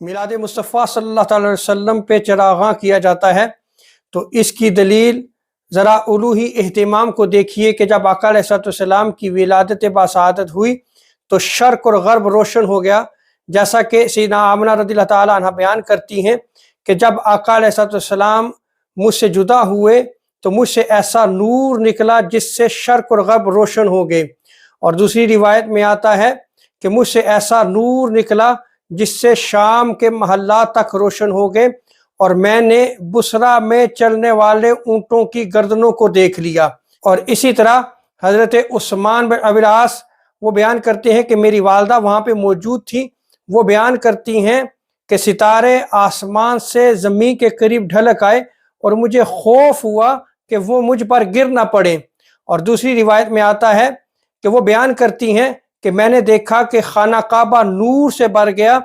میلاد مصطفیٰ صلی اللہ تعالی وسلم پہ چراغاں کیا جاتا ہے، تو اس کی دلیل ذرا الوہی اہتمام کو دیکھیے کہ جب آقا علیہ السلام کی ولادت باسعادت ہوئی تو شرق اور غرب روشن ہو گیا، جیسا کہ سیدنا آمنہ رضی اللہ تعالیٰ عنہ بیان کرتی ہیں کہ جب آقا علیہ السلام مجھ سے جدا ہوئے تو مجھ سے ایسا نور نکلا جس سے شرق اور غرب روشن ہو گئے، اور دوسری روایت میں آتا ہے کہ مجھ سے ایسا نور نکلا جس سے شام کے محلات تک روشن ہو گئے، اور میں نے بصرہ میں چلنے والے اونٹوں کی گردنوں کو دیکھ لیا۔ اور اسی طرح حضرت عثمان بن ابی العاص وہ بیان کرتے ہیں کہ میری والدہ وہاں پہ موجود تھی، وہ بیان کرتی ہیں کہ ستارے آسمان سے زمین کے قریب ڈھلک آئے اور مجھے خوف ہوا کہ وہ مجھ پر گر نہ پڑے۔ اور دوسری روایت میں آتا ہے کہ وہ بیان کرتی ہیں کہ میں نے دیکھا کہ خانہ کعبہ نور سے بھر گیا